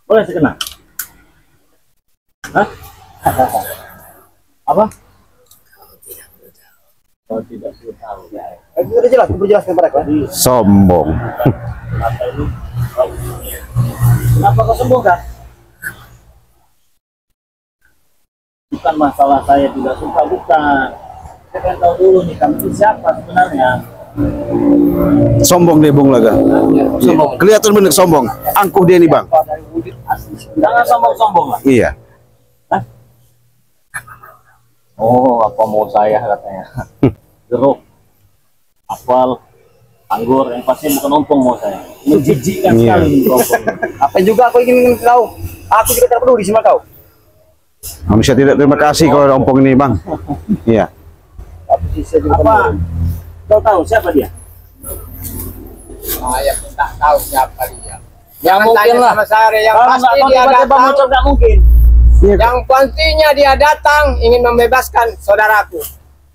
Boleh saya kena? Hah? Apa? Oh, tidak perlu tahu. Udah jelas, berjelaskan kepada aku. Sombong. Kenapa ini? Kenapa kau sombong, Kak? Bukan masalah saya tidak suka, bukan. Saya kan tahu dulu nih, kamu itu siapa sebenarnya. Sombong deh Bung Laga. Sombong. Kelihatan bener sombong. Angkuh dia nih Bang. Jangan sombong-sombong lah. Iya. Hah? Oh, apa mau saya katanya? Jeruk, apel, anggur, yang pasti bukan ompong mau saya. Menjijikkan Iya. sekali ini ompong. Apa juga aku ingin tahu? Aku juga tak peduli sama kau. Manusia tidak terima kasih kalau ada ompong ini Bang. Iya. Tapi saya juga Apa? Kau tahu siapa dia? Saya pun tak tahu siapa dia. Ya mungkin lah. Sama saya, yang Kalau pasti nggak dia tiba-tiba datang. muncul nggak mungkin. Yang pastinya dia datang ingin membebaskan saudaraku.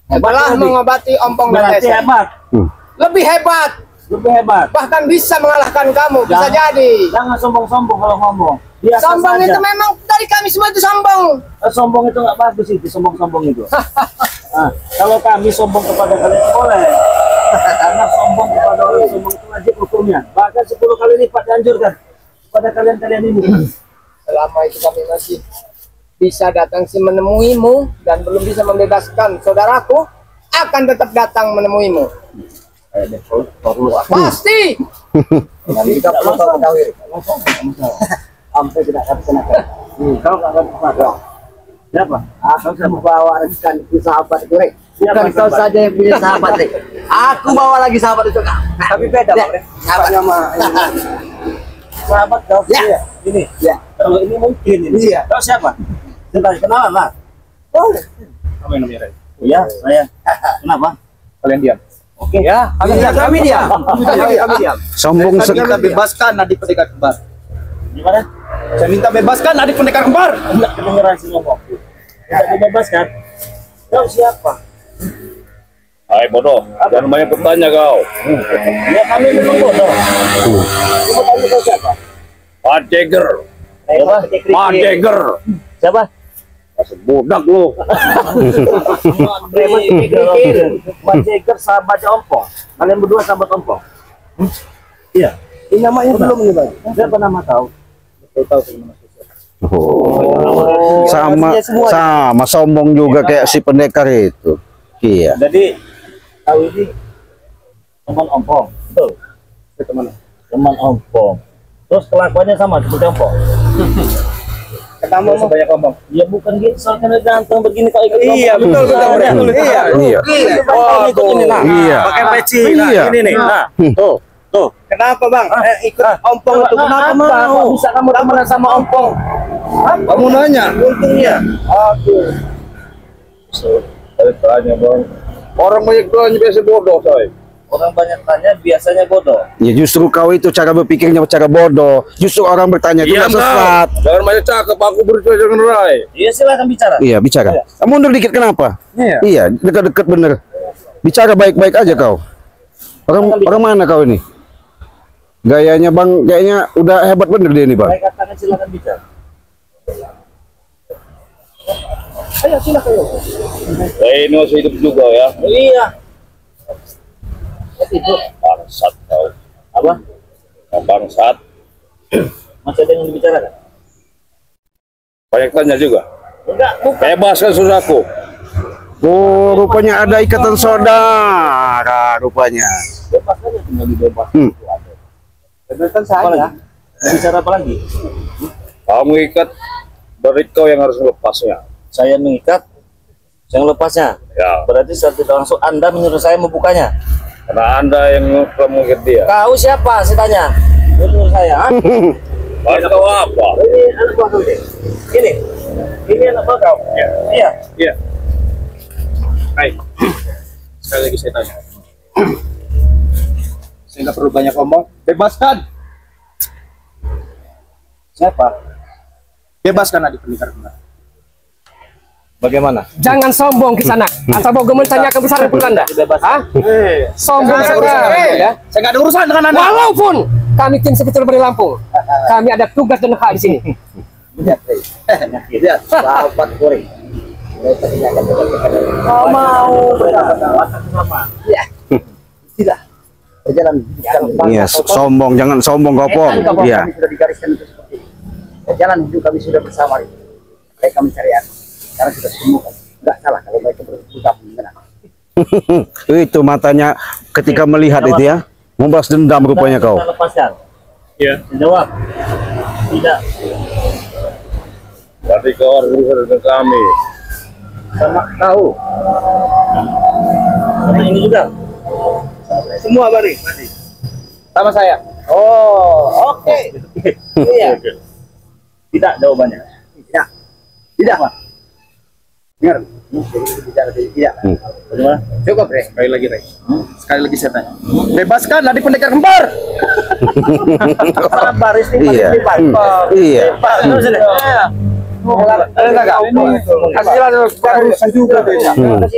Setelah lebih. mengobati ompong dan Berarti desa. hebat, Lebih hebat, lebih hebat. bahkan bisa mengalahkan kamu. Bisa jadi. Jangan sombong-sombong kalau ngomong. Biasa Sombong saja. itu memang dari kami semua itu sombong. Sombong itu nggak bagus itu, sombong-sombong itu. Nah, kalau kami sombong kepada kalian boleh. Karena sombong kepada orang sombong itu wajib hukumnya. Bahkan 10 kali lipat dianjurkan pada kalian-kalian ini. Selama itu kami masih bisa datang sih menemuimu dan belum bisa membebaskan saudaraku, akan tetap datang menemuimu. Pasti. Nanti kita perlu tahu ketahui. Sampai tidak akan kenakan. Kau nggak akan kenakan. Siapa? Aku bawakan ke sahabat itu, Rek. Siapa Bukan kau sahabat? saja yang punya sahabat, Rek. Aku bawa lagi sahabat itu, Kak. Tapi beda, Bang. Sahabatnya sama Sahabat kau? Ya. Iya. Ini. Ya. Kalau ini mungkin ini. Iya. Kau siapa? Kita kenalan lah. Boleh. Kamu yang namanya Ray? Iya, saya. Kenapa? Kalian diam. Oke. Ya, kami diam. Kami diam. Sombong Saya minta sekali. bebaskan adik pendekar kembar. Gimana? Saya minta bebaskan adik pendekar kembar. Enggak kedengeran sih ngomong. Tidak dibebaskan. Kau siapa? Hai bodoh, jangan banyak bertanya kau. Ya kami memang bodoh. Kamu tahu kau siapa? Pak Jagger, Siapa? Pak Jagger. Siapa? Masih budak lu. Pak Jagger sahabat ompong. Kalian berdua sahabat ompong. Iya. Ini namanya belum ini, Bang. Siapa nama kau? Oh. Sama sombong juga kayak si pendekar itu. Iya. Jadi kau ini teman ompong, betul? Teman ompong. Terus kelakuannya sama seperti ompong. Ketemu sebanyak ngomong. Ya bukan gitu, soalnya ganteng begini kok ikut Iya, ngomong. betul. Iya. Iya. Iya. Pakai peci. Iya. Ini nih. Nah, tuh. Kenapa, Bang? Ikut ompong itu kenapa mau? Bisa kamu temenan sama ompong? Kamu nanya. Untungnya. Aduh. Saya tanya bang, orang banyak tanya biasa bodoh saya. Orang banyak tanya biasanya bodoh. Ya justru kau itu cara berpikirnya cara bodoh. Justru orang bertanya itu nggak sesat. Jangan banyak cakep, aku berbicara dengan Rai. Iya silakan bicara. Iya bicara. Mundur dikit kenapa? Iya dekat-dekat bener. Bicara baik-baik aja kau. Orang mana kau ini? Gayanya Bang, kayaknya udah hebat bener dia ini Bang. Saya katakan silakan bicara. Ayo silakan. Ini masih hidup juga ya. Iya. Bangsat kau. Apa? Bangsat. Masih ada yang dibicarakan? Banyak tanya juga. Enggak, bukan. Bebaskan saudaraku. Oh rupanya ada ikatan saudara rupanya. Bebas aja tinggal dibebas. Bebaskan Apa saya. lagi? Bicara apa lagi? Kamu ikat dari kau yang harus melepasnya. Saya mengikat, saya lepasnya. Ya, Berarti secara tidak langsung Anda menyuruh saya membukanya. karena anda yang telah mengikat dia. Kau siapa? Saya tanya. Menurut saya. Ha? Lalu kau apa? Ini anak buah kau ini. Ini anak buah kau. Iya. Iya. Hai. Sekali lagi saya tanya. Saya nggak perlu banyak ngomong. Bebaskan. Siapa? Bebaskan adik pendekar kembar. Bagaimana? Jangan sombong ke sana. Atau mau gementannya kebesaran Belanda. Hah? Sombong sekali. Ya, saya nggak ada urusan dengan anda. Walaupun kami tim sekitar dari Lampung, Kami ada tugas dan hak di sini. Lihat, sahabat goreng. Kau mau Ya. Tidak. Berjalan. Iya, sombong, jangan sombong kau Pong. Iya. Kami sudah digariskan itu seperti ini. Jalan hidup kami sudah bersama. Mereka mencari aku. Sekarang sudah semua. Enggak salah kalau mereka bergabung dengan aku. Itu matanya ketika melihat itu ya, membalas dendam rupanya kau. Kita lepaskan. Iya. Jawab. Tidak. Berarti kau harus berusaha dengan kami. Sama tahu. Sama ini juga. Semua bari. sama saya. Oh, oke. Iya. Tidak jawabannya. Tidak. Tidak. Dengar. Tidak. Bagaimana? Cukup, Rey. Sekali lagi, Rey. Sekali lagi saya tanya. Bebaskan adik pendekar kembar. Baris nih, Iya. Iya.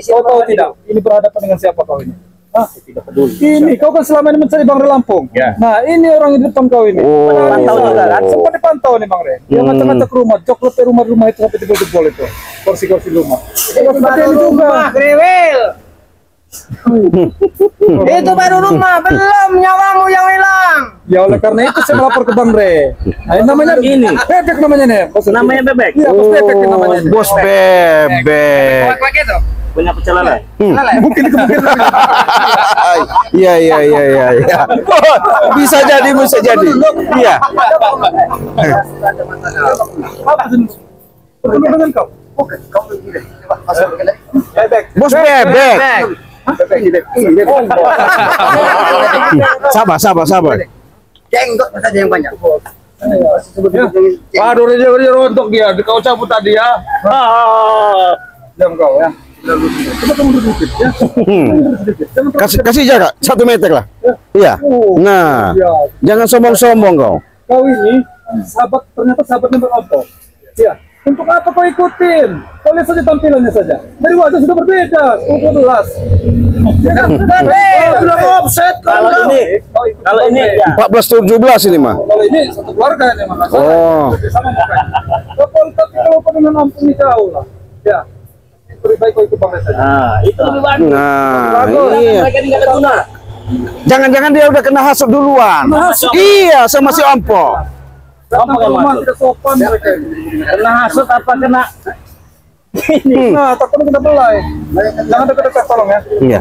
Kau tahu tidak? Ini berhadapan dengan siapa kau ini? Tidak peduli. Ini kau kan selama ini mencari Bang Re Lampung. Ya. Nah, ini orang di depan kau ini. Oh. Pantau juga kan? Oh. Sempat dipantau nih Bang Re. Dia ngacak-ngacak rumah, coklat rumah itu sampai jebol-jebol itu. Kursi-kursi rumah. Seperti ini juga. Kriwil. Itu baru rumah, belum nyawamu yang hilang. Ya oleh karena itu saya melapor ke Bang Re. Nah, ini namanya Ini. Bebek namanya nih. Namanya bebek. Iya, bos bebek ini namanya. nih. Bos bebek. Kuek itu. Punya pecelalan. Mungkin kemungkinan. Iya iya iya iya. Ya. Bisa jadi. Iya. Bertemu dengan kau. Oke, kau begini. Masuk ke dalam. Bebek. Bos bebek. Sabar. Jenggot saja yang banyak. Aduh, dia rontok dia. Kau cabut tadi ya. Diam kau ya. Coba kamu duduk dikit ya. Kasih jarak 1 meter lah. Iya. Nah, jangan sombong-sombong kau. Kau ini ternyata sahabatnya berapa? Ya. Untuk apa kau ikutin? Kau lihat saja tampilannya saja. Dari wajah sudah berbeda. Jelas. Sudah offset. Kalau ini ya. 14-17 ini mah. Kalau ini satu keluarga ini maka. Oh. Sama makanya. Kalau dengan ampuni jauh lah. Ya. Lebih baik kau ikut Bang Re saja. Nah, itu lebih bagus. Nah, iya. Mereka ini nggak ada guna. Jangan-jangan dia udah kena hasut duluan. Iya, sama si Ompo. Datang ke rumah tidak sopan mereka ini. Kena hasut apa kena? Ini. Nah, takutnya kita belai. Jangan dekat-dekat tolong ya. Iya.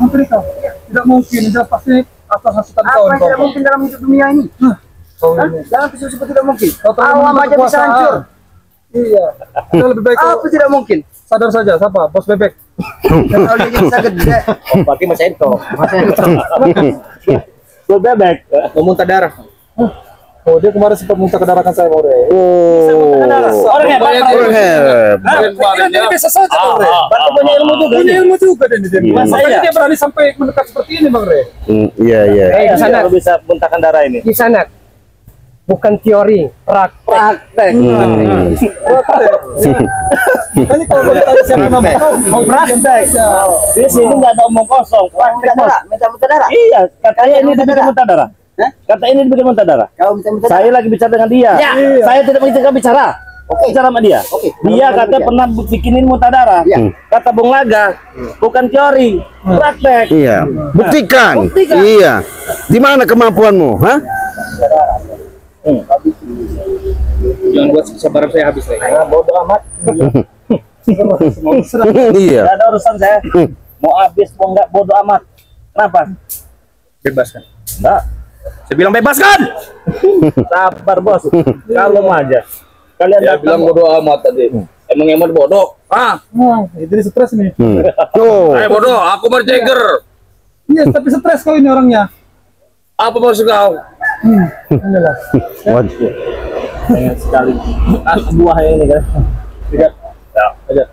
Mungkin kau. Tidak mungkin. Dia pasti atas hasutan kau. Apa yang tidak mungkin dalam hidup dunia ini? Kau ini. Jangan sesuatu tidak mungkin. Kau terlalu Awam menentang aja bisa kekuasaan. hancur. Iya. Kita lebih baik kau Apa tidak mungkin? sadar saja. Siapa? Bos bebek. Kalau dia bisa gede. Pakai Mas Ento. Gue bebek. Memuntah darah. Oh, dia kemarin sempat muntah ke darah saya, Bang Re. Oh. Orang hebat. Orang hebat. Ini biasa saja, Bang Re. Berarti punya ilmu juga. Punya ilmu juga dan dia. Iya. Makanya dia berani sampai mendekat seperti ini, Bang Re. Iya iya. Di sana bisa muntahkan darah ini. Di sana bukan teori, praktek. Ini kalau ada siapa nama Mau praktek. Di sini nggak ada omong kosong. Praktek, Bos. Minta darah. Iya, katanya ini dibikin muntah darah. Kata ini dibikin muntah darah. Kalau minta Saya lagi bicara dengan dia. Ya. Saya tidak mengizinkan bicara. Bicara sama dia. Oke. Dia kata pernah bikinin muntah darah. Ya. Kata Bung Laga, bukan teori, praktek. Iya. Buktikan. Buktikan. Iya. Di mana kemampuanmu, hah? Jangan buat kesabaran saya habis lagi. Bodoh amat. Iya. Tidak ada urusan saya. Mau habis mau enggak bodoh amat. Kenapa? Bebaskan. Enggak. Saya bilang bebaskan. Sabar bos. Kalem aja. Kalian Dia bilang bodoh amat tadi. Emang bodoh. Wah, itu stres nih. Tuh. Bodoh, aku berjeger. Iya, tapi stres kau ini orangnya. Apa maksud kau? Inilah. Waduh. pengen sekali. Buah ini kan. Tidak. Ya, aja.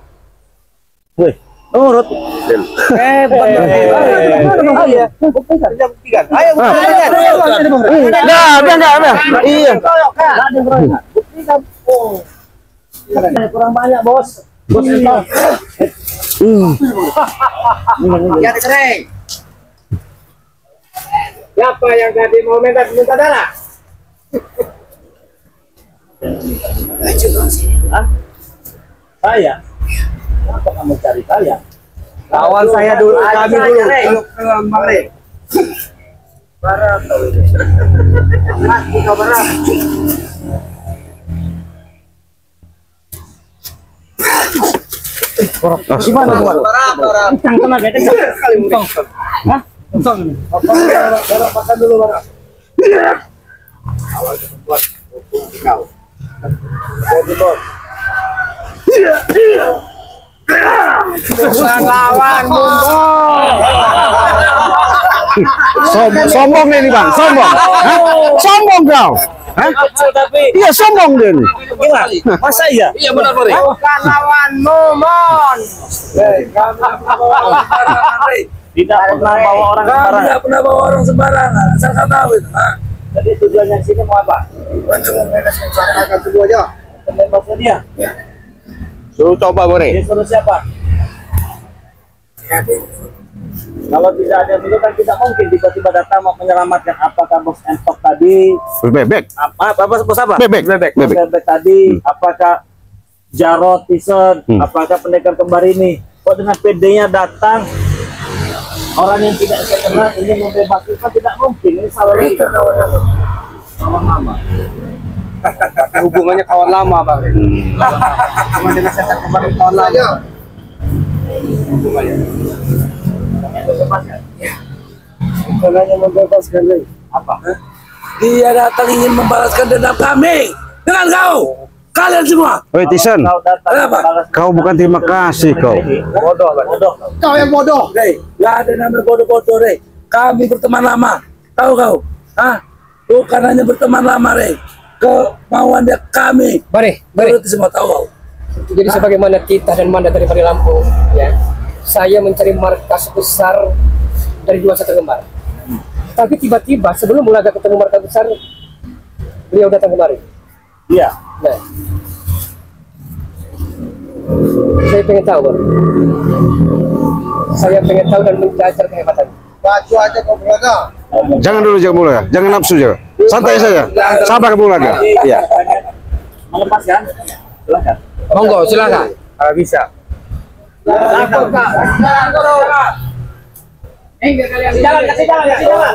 Wih, nurut. Hebat. Ayo, buktikan. Ayo, buktikan. Enggak. Iya. Buktikan. Kurang banyak, Bos. Bos itu. Ya, Kering. Siapa yang tadi mau minta darah? Hah? Saya? Kenapa kamu cari saya? Lawan saya dulu, kami dulu. Bang Rey. Barat. Mas, buka barang. Gimana tuh? Kencang tenaga, kencang. Hah? Kencang ini. Barang makan dulu barang. Awal buat hukum kau. Jadi bos. Lawan Sombong nih Bang, sombong. Hah? Sombong kau. Hah? Tapi Iya sombong dia nih. gimana? Masa iya? Iya benar Bang Rey. bukan lawanmu, Mon. Tidak pernah bawa orang sembarangan. Tidak pernah bawa orang sembarangan. Asal kau tahu itu. Jadi tujuannya di sini mau apa? Untuk membebaskan kedua aja. Pembebasnya dia. Suruh coba Bang Rey. Dia suruh siapa? Kalau tidak ada itu kan tidak mungkin tiba-tiba datang mau menyelamatkan. Apakah bos Entok tadi? Bebek. Apa bos apa? Bebek. Bos Bebek. Bebek tadi? Apakah Jarod Tison? Apakah pendekar kembar ini? Kok dengan PD-nya datang orang yang tidak saya kenal ini membebaskan kan tidak mungkin. Ini salah lagi. Salah mama. Hubungannya kawan lama, Bang. Cuma dengan setan kembali kawan aja. Bukannya membebaskan lagi. Apa? Dia datang ingin membalaskan dendam kami dengan kau. Kalian semua. Oi Tison, Kau datang Kenapa? membalas- kau bukan terima kasih kau. Bodoh, bodoh. Kau yang bodoh. Rey, nggak ada nama bodoh-bodoh, Rey. Kami berteman lama. Tahu kau? Hah? Bukan hanya berteman lama, Rey. Kemauan dia kami. Mari. Turuti semua tahu kau. Jadi sebagaimana kita dan mandat dari Lampung, ya, saya mencari markas besar dari dua satu kembar. Tapi tiba-tiba sebelum Bulaga ketemu markas besar, beliau datang kemari. Iya. Nah, saya pengen tahu, Bang. Saya pengen tahu dan mencacar kehebatan. Baju aja kau belaga. Jangan dulu jangan Bulaga, jangan nafsu jangan. Santai saja. Sabar Bulaga. Iya. Melepaskan? Silakan. Monggo, silakan. Kalau bisa. Jalan, kasih jalan, kasih jalan.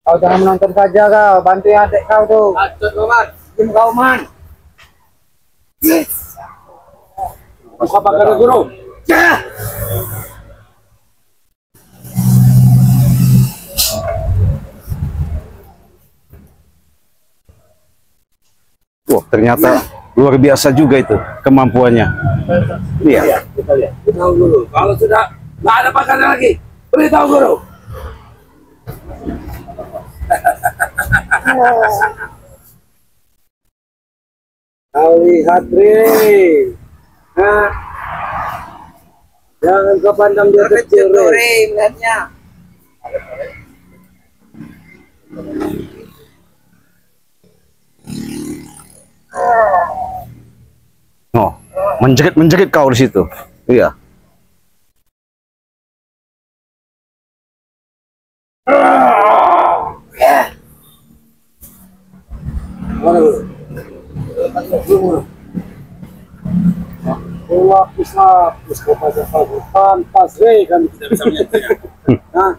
Kau jangan menonton saja kau, bantu adik kau tuh. Tim kau man. Buka pagar guru. Wah, ternyata luar biasa juga itu kemampuannya. Iya. Kita lihat. Beritahu dulu. Kalau sudah nggak ada pakarnya lagi, beritahu guru. Kau lihat, Rey. Nah, jangan kau pandang dia kecil, Rey. melihatnya. Oh, menjerit kau di situ. Iya. Hapus kepada kau pantas, Rey. Kami tidak bisa melihatnya. Nah,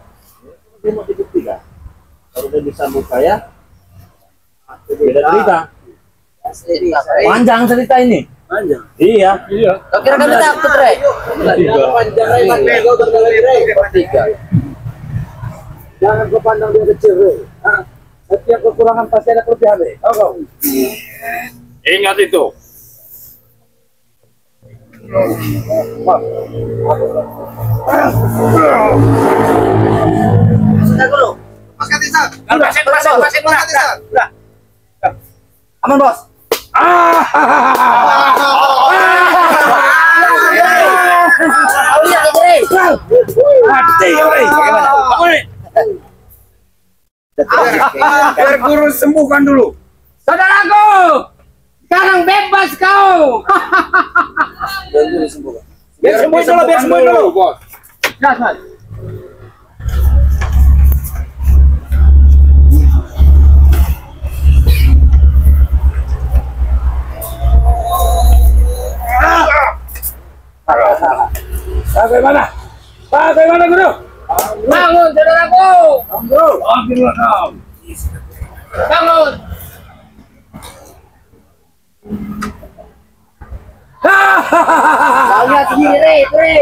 ini mau dibuktikan. Kalau dia bisa buka ya, beda cerita. Panjang cerita ini. Panjang. Iya. Iya. Kira kami takut, Rey. Jangan kau pandang dia kecil, Rey. Nah, setiap kekurangan pasti ada kelebihan, Rey. Tahu kau? Ingat itu. Sudah dulu. Maskan Tisa. Maskan Tisa. Aman, Bos. Bagaimana? Biar guru sembuhkan dulu. Saudaraku, sekarang bebas kau. Biar sembuh dulu, bos. Jangan. Bagaimana? Bagaimana, Guru? Bangun, saudaraku. Alhamdulillah kau. Bangun. Kau lihat sendiri, Re.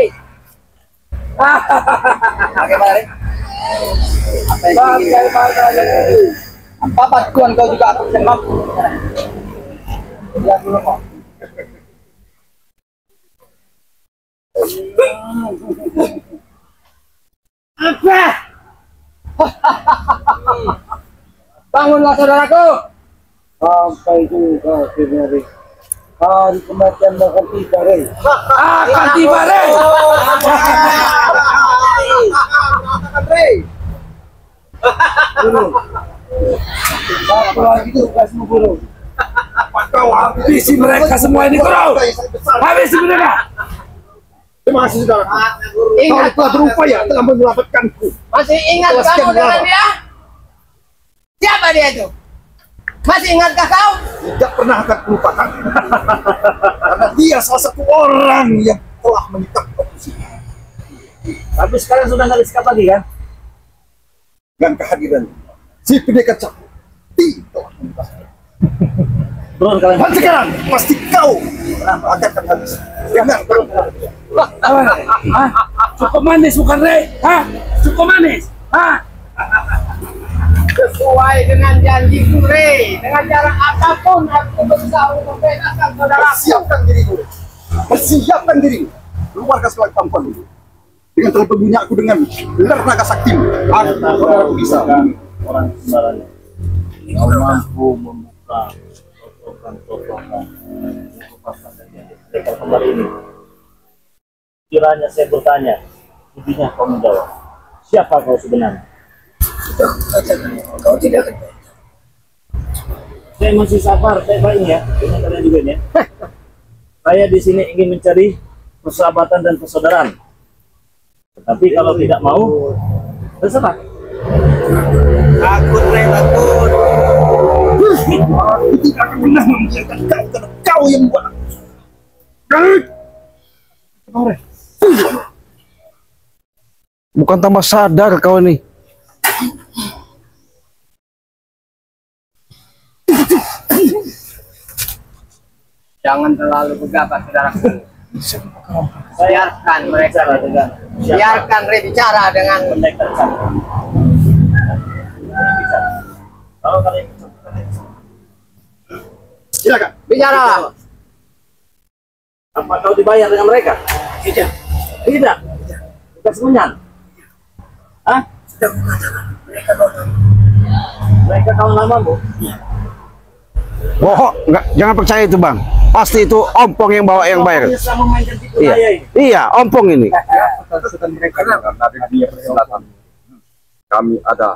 Bagaimana, Re? Apa bantuan kau juga aku bisa mampu? Lihat dulu, kok. Apa? Bangunlah, saudaraku. Sampai juga akhirnya, Re. Hari kematian akan tiba, Re. Akan tiba, Re. Guru. Satu lagi tuh kasih Guru. Kau habisi mereka semua ini, Guru. Habisi mereka. Terima kasih, saudara. Ingat, Kau telah berupaya telah menyelamatkanku. masih ingat Jelaskan kamu dengan kenapa. dia? Siapa dia itu? Masih ingatkah kau? Tidak pernah akan kulupakan. Karena dia salah satu orang yang telah menyikat posisi. Tapi sekarang sudah nggak disekap lagi kan? Dengan kehadiran si pendekar sakti telah membebaskan. Turun kalian. Dan sekarang pasti kau akan kami habis. Jangan turun. Hah? Cukup manis bukan, Re? Hah? Cukup manis? Hah? Sesuai dengan janjiku, Re. Dengan cara apapun aku berusaha untuk membebaskan saudaraku. Persiapkan dirimu. Persiapkan dirimu. Keluarkan segala kemampuan dulu. Dengan telah berbunyi aku dengan gelar naga saktimu. Aku bisa. Orang sembarangan. Kau mampu membuka totokan-totokan mereka kembali ini. Kiranya saya bertanya, intinya kau menjawab. Siapa kau sebenarnya? Kau tidak akan. Saya masih sabar, saya baik ya. Ini kalian juga ya. Saya di sini ingin mencari persahabatan dan persaudaraan. Tetapi kalau tidak mau, terserah. Takut, Re, takut. Aku tidak akan pernah membiarkan kau karena kau yang membuat aku. Bukan tambah sadar kau ini. Jangan terlalu gegabah, saudaraku. Biarkan mereka dengan biarkan Re bicara dengan pendekar sakti. Bicara. Kalau kalian Silakan. bicara. apa kau dibayar dengan mereka? Tidak. Tidak. Kita semenyan. Hah? Sudah mengatakan mereka bodoh. Mereka kawan lamamu. Bohong, enggak, jangan percaya itu, Bang. Pasti itu ompong yang bawa yang bayar. Bisa memainkan tipu Iya. daya ini. Iya, ompong ini. Katakan mereka karena di dunia persilatan kami ada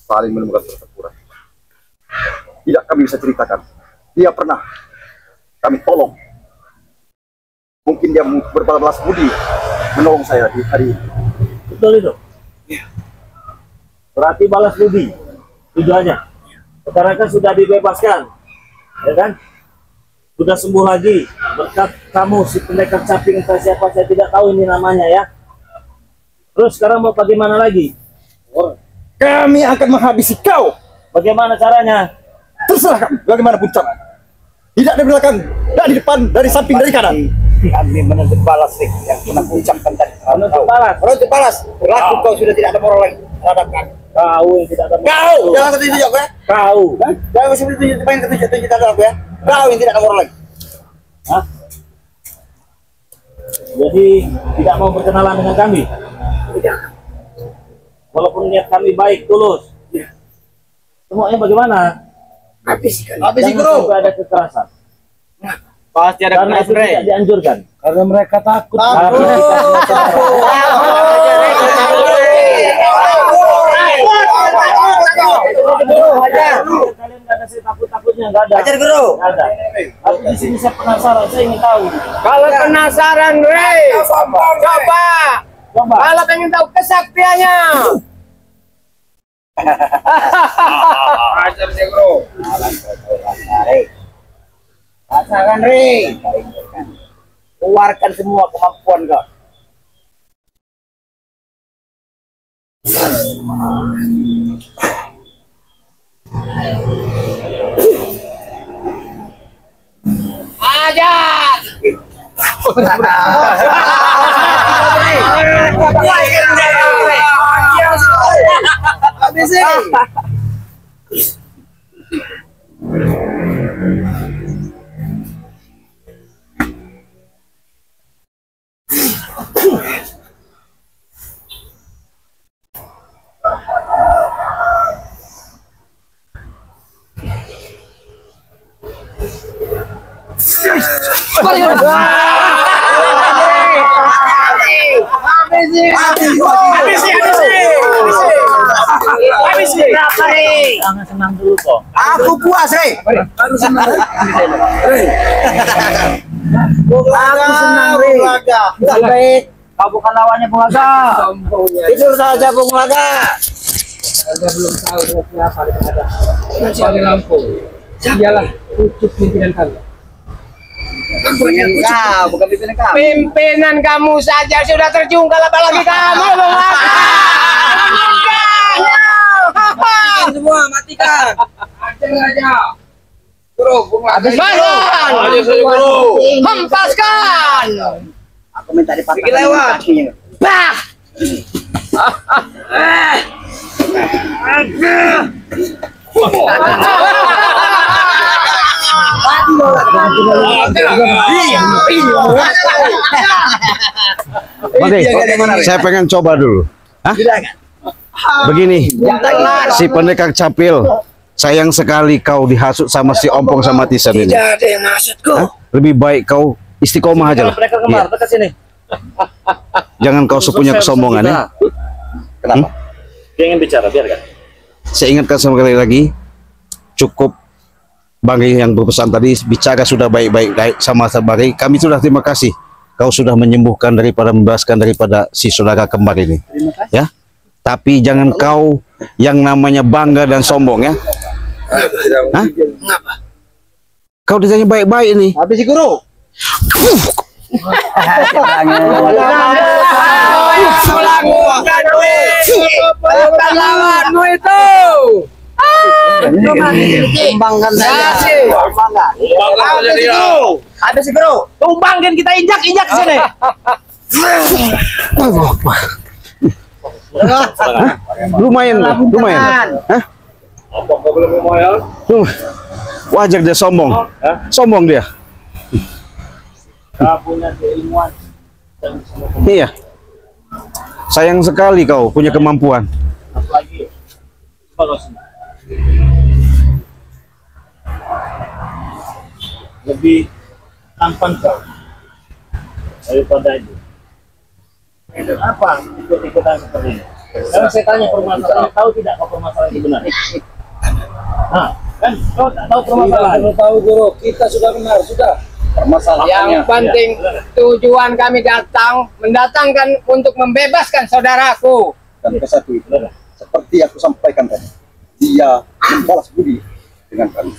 saling menemukan pertempuran. Tidak kami bisa ceritakan. Dia pernah kami tolong. Mungkin dia berbalas budi menolong saya di hari ini. Betul itu. Berarti balas budi tujuannya. Sekarang kan sudah dibebaskan, ya kan? Sudah sembuh lagi berkat kamu si pendekar caping entah siapa saya tidak tahu ini namanya ya. Terus sekarang mau bagaimana lagi? Kami akan menghabisi kau. Bagaimana caranya? Terserah kamu. Bagaimanapun cara. Tidak dari belakang, dari depan, dari samping, dari kanan. Kami menuntut balas, Re, yang pernah kuucapkan tadi. Menuntut balas. Menuntut balas. Berlaku kau sudah tidak ada moral lagi terhadap kami. Kau yang tidak ada. Kau jangan tunjuk ya. Kau. Jangan masih main tunjuk terhadap aku ya. Kau yang tidak ada moral lagi. Hah? Jadi tidak mau berkenalan dengan kami. Tidak. Walaupun niat kami baik, tulus. Semuanya bagaimana? Habis kan. Jangan sampai ada kekerasan. Pasti ada Karena itu tidak dianjurkan. Karena mereka takut. Karena kita Nggak ada. Ajar guru. Nggak ada. Tapi di sini saya penasaran, saya ingin tahu. Kalau penasaran, Rey, coba. Coba. Kalau pengen tahu kesaktiannya. Ajar dia guru. Rasakan Ri. Keluarkan semua kemampuan kau. Ajar. Habis ini. Jangan senang dulu kok. Aku puas, Rey. Aku senang, Rey. Baik. Kau bukan lawannya Bung Laga. Tidur saja Bung Laga. Anda belum tahu siapa di ada. Nanti Lampung. Dialah pucuk pimpinan kami. Pimpinan kau, bukan pimpinan kau. Pimpinan kamu saja sudah terjungkal, apalagi kamu, Bung Laga. Semua matikan. Ajar aja. Guru, Bung Laga. Hempaskan. Aku minta dipatahkan lewat. Bah. Oke, saya pengen coba dulu. Hah? Begini, si pendekar capil, sayang sekali kau dihasut sama si Ompong sama Tisan ini. Tidak ada yang maksudku. Hah? Lebih baik kau istiqomah aja lah. Mereka kemar, Iya. dekat sini. Jangan kau sepunya kesombongan ya. Kenapa? Dia ingin bicara, biarkan. Saya ingatkan sekali lagi, cukup Bang yang berpesan tadi bicara sudah baik-baik sama Bang. Kami sudah terima kasih. Kau sudah menyembuhkan daripada membebaskan daripada si saudara kembar ini. Ya. Tapi jangan kau yang namanya bangga dan sombong ya. Hah? Kau ditanya baik-baik ini. Habis si guru. Lawanmu itu. Kembangkan saja. Habis si guru. Tumbangkan kita injak ke sini. Lumayan. Hah? Apa kau belum lumayan? Wajar dia sombong. Sombong dia. Kau punya keilmuan. Iya. Sayang sekali kau punya kemampuan. Apalagi. Kalau lebih tampan kau daripada itu. Kenapa ikut-ikutan seperti ini? Sekarang saya tanya permasalahan, tahu tidak kau permasalahan ini benar? Nah, kan kau tak tahu permasalahan. Tidak tahu guru, kita sudah benar, sudah. Yang penting tujuan kami mendatangkan untuk membebaskan saudaraku. Dan kesatu itu seperti aku sampaikan tadi, dia membalas budi dengan kami.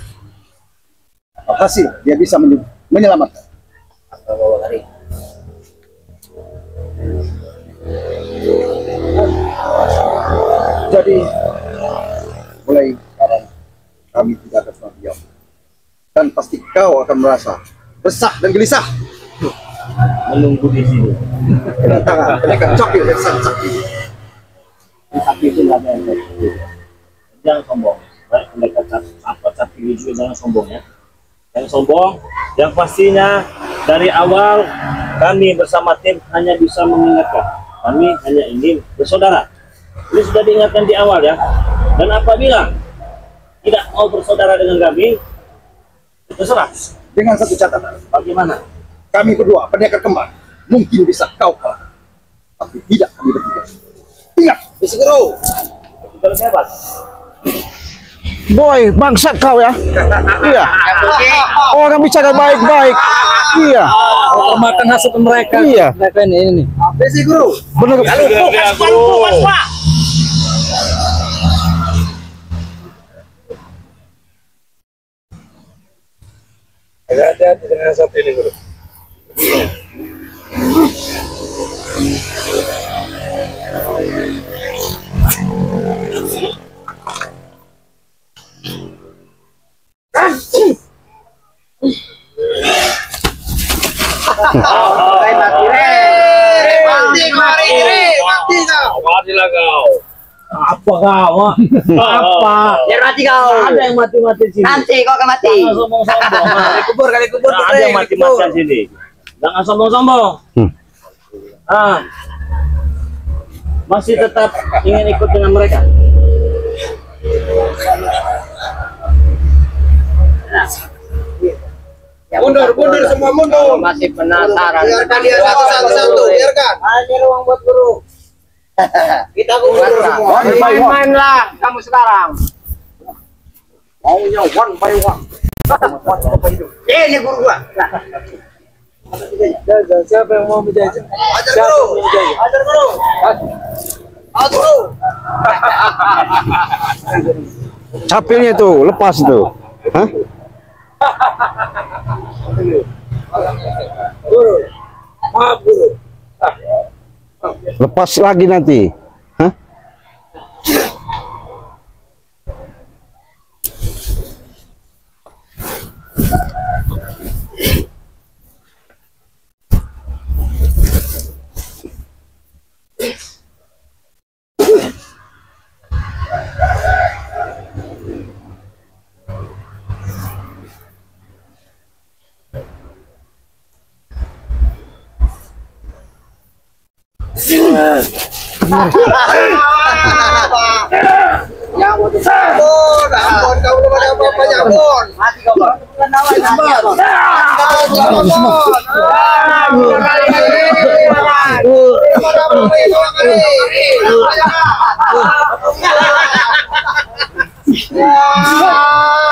Hasil dia bisa menyelamatkan. Jadi mulai sekarang kami tidak akan pernah diam, dan pasti kau akan merasa resah dan gelisah Menunggu di sini. kedatangan pendekar capil dan sang sakti. Tapi itu nggak ada yang baik. Jangan sombong. Baik mereka apa tapi juga jangan sombong ya. Yang sombong, yang pastinya dari awal kami bersama tim hanya bisa mengingatkan. Kami hanya ingin bersaudara. Ini sudah diingatkan di awal ya. Dan apabila tidak mau bersaudara dengan kami, terserah. Dengan satu catatan, Bagaimana? kami berdua pendekar kembar mungkin bisa kau kalah, tapi tidak kami bertiga. Ingat, Habis si guru. Kita lebih hebat. Boy, bangsat kau ya. Iya. Orang bicara baik-baik. Iya. Makan hasil mereka. Iya. Mereka ini. Apa sih guru? Benar. Hati-hati dengan satu ini guru. Mati lah kau. Apa kau? Apa? Biar mati kau. Ada yang mati-mati sini. Nanti kau akan mati. Jangan sombong-sombong. Kali kubur. Ada yang mati-matian sini. Jangan sombong-sombong. Masih tetap ingin ikut dengan mereka. Mundur semua mundur. Masih penasaran. Biarkan dia satu-satu. Biarkan. Ini ruang buat guru. Kita mundur semua. Main-main lah kamu sekarang. Maunya one by one. Ini guru gua. Siapa yang mau menjajah? Ajar guru. Ajar guru. Ajar guru. Capilnya tuh, lepas tuh. Hah? Guru. Maaf guru. Lepas lagi nanti. Hah? Ya ampun, kau belum ada apa-apa ya ampun. Mati kau bang.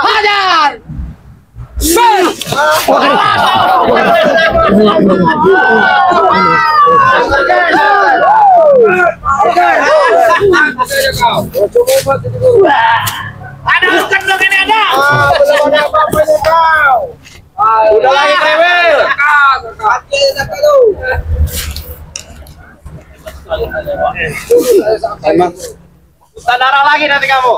Hajar. Ada kendung ini ada. Belum ada apa-apa nih kau. Udah lagi rewel. Mati nak lu. Emang Darah lagi nanti kamu.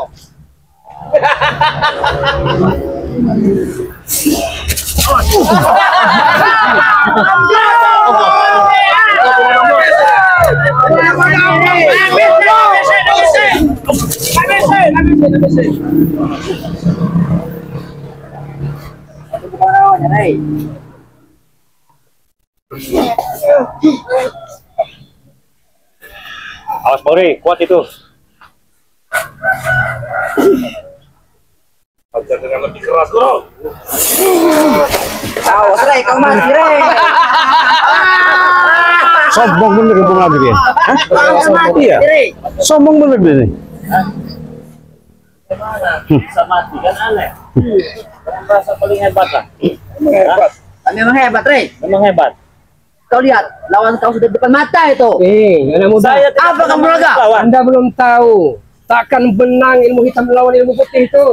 Awas Polri, kuat itu. Ajar dengan lebih keras bro. Awas Rey, kau mati Rey. sombong bener Bung Adrian. Hah? Iya. Sombong bener dia nih. Bisa mati kan aneh. Kamu merasa paling hebat lah. Hebat. Memang hebat, Rey. Memang hebat. Kau lihat, lawan kau sudah depan mata itu. Anak muda. Saya tidak Apa kamu raga? lawan. Anda belum tahu. Takkan menang ilmu hitam melawan ilmu putih itu.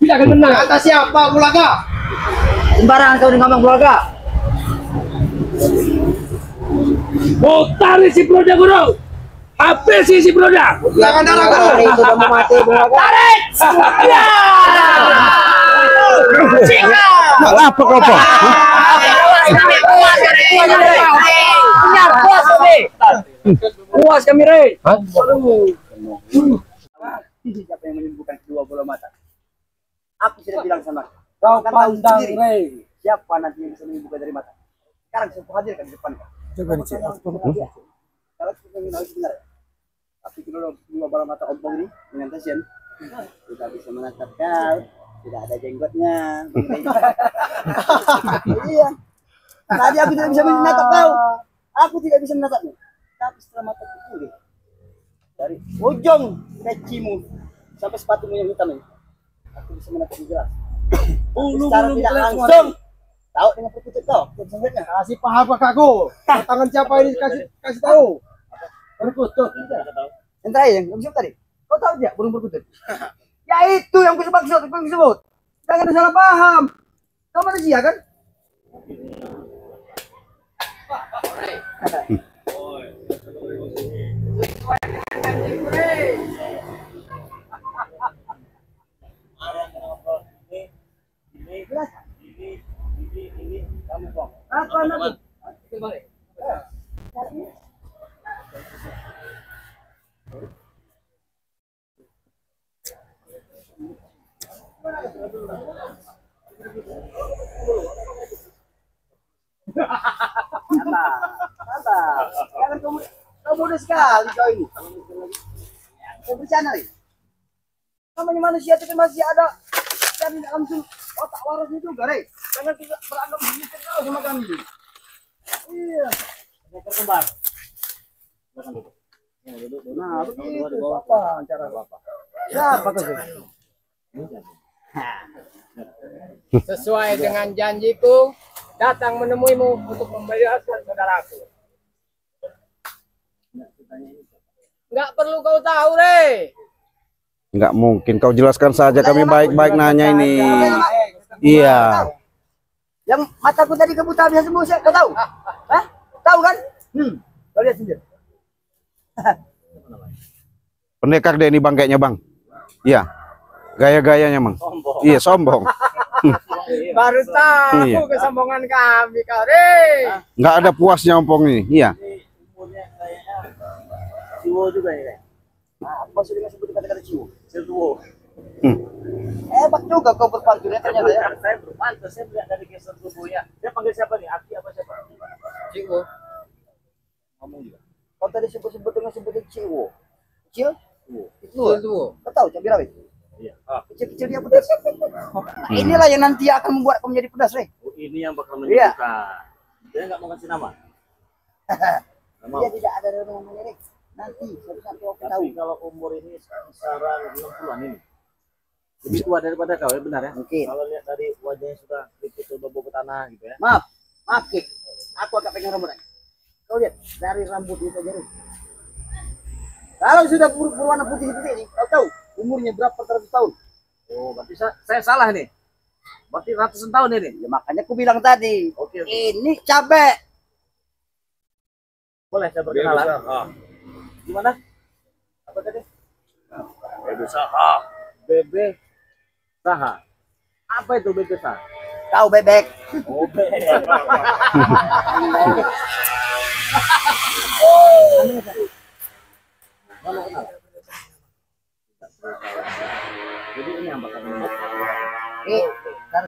Tidak akan menang. Kata siapa, Bulaga? Sembarangan kau ngomong, Bulaga. Tarik si Proda Guru. Habis si Proda. Jangan darah kau. Itu udah mau mati, Bulaga. Tarik! Ya! Singa! Apa kau apa? Puas kami, Rey. Siapa yang menyembuhkan kedua bola mata? Aku sudah bilang sama Kau kan tahu pandang, sendiri. Rey. Siapa nanti yang bisa menyembuhkan dari mata? Sekarang saya hadirkan di depan kau. Coba nih, Cik. Kalau kita ingin tahu sebenarnya, tapi kedua bola mata ompong ini dengan Tasyan tidak bisa menatap kau. Tidak ada jenggotnya. Iya. Tadi aku tidak bisa menatap kau. Aku tidak bisa menatapmu. Tapi setelah mata pulih dari ujung kecimu sampai sepatumu yang hitam ini, aku bisa menangkap jelas. Secara tidak langsung tahu dengan perkutut kau. Kasih paham kakakku. Tangan siapa ini kasih tahu. Perkutut. Yang terakhir yang disebut tadi. Kau tahu tidak burung perkutut? Ya itu yang kusebut. Jangan ada salah paham. Kau manusia kan? Jangan kau mudah sekali kau ini. Kau bercanda nih. Namanya manusia tapi masih ada dan langsung otak warasnya juga, Rey. Jangan kita beranggap begitu kau sama kami. Iya. Ekor kembar. Nah, begitu. Apa cara Bapak? Siapa kau? Sesuai dengan janjiku, datang menemuimu untuk membebaskan saudaraku. Enggak perlu kau tahu, Re. Enggak mungkin, kau jelaskan saja, kami baik-baik nanya ini. Iya. Yang mataku tadi kebuta bisa sembuh, kau tahu? Hah? Tahu kan? Kau lihat sendiri. Pendekar deh ini bang kayaknya bang. Iya. Gaya-gayanya bang. Iya sombong. Baru tahu Iya. kesombongan kami, kau, Re. Nggak ada puasnya ompong ini. Iya. Umurnya kayaknya Ciwo juga ya. Apa sudah sebut kata-kata cium? Ciwo. Hebat juga kau berpantunnya ternyata ya. Saya berpantas, saya melihat dari gestur tubuhnya. Dia panggil siapa nih? Aki apa siapa? Ciwo. Ngomong juga. Kau tadi sebut dengan sebutan ciwo. Kecil? Itu. Ciwo. Kau tahu cabai rawit? Iya. Kecil-kecil dia pedas. Nah, inilah yang nanti akan membuat kau menjadi pedas, Rey. Oh, ini yang bakal Iya. menentukan. Dia nggak mau kasih nama. Nggak mau. Dia tidak ada namanya, Rey. Nanti suatu saat kau tahu. Tapi kalau umur ini kisaran 60-an ini. Lebih tua daripada kau ya, benar ya? Mungkin. Kalau lihat dari wajahnya sudah kritis berbau ke tanah gitu ya. Maaf, Kik. Aku agak pegang rambut. Kau lihat dari rambut itu saja, Rey. Kalau sudah berwarna putih seperti ini, kau tahu umurnya berapa ratus tahun? Oh, berarti saya salah nih. Berarti ratusan tahun ini. Ya makanya aku bilang tadi. Oke. Ini cabai. Boleh saya berkenalan? Gimana? Apa tadi? Bebe Saha. Bebe Saha. Apa itu Bebe Saha? Tahu bebek. Oh, bebek. Mana kenal? Jadi ini yang bakal menentukan.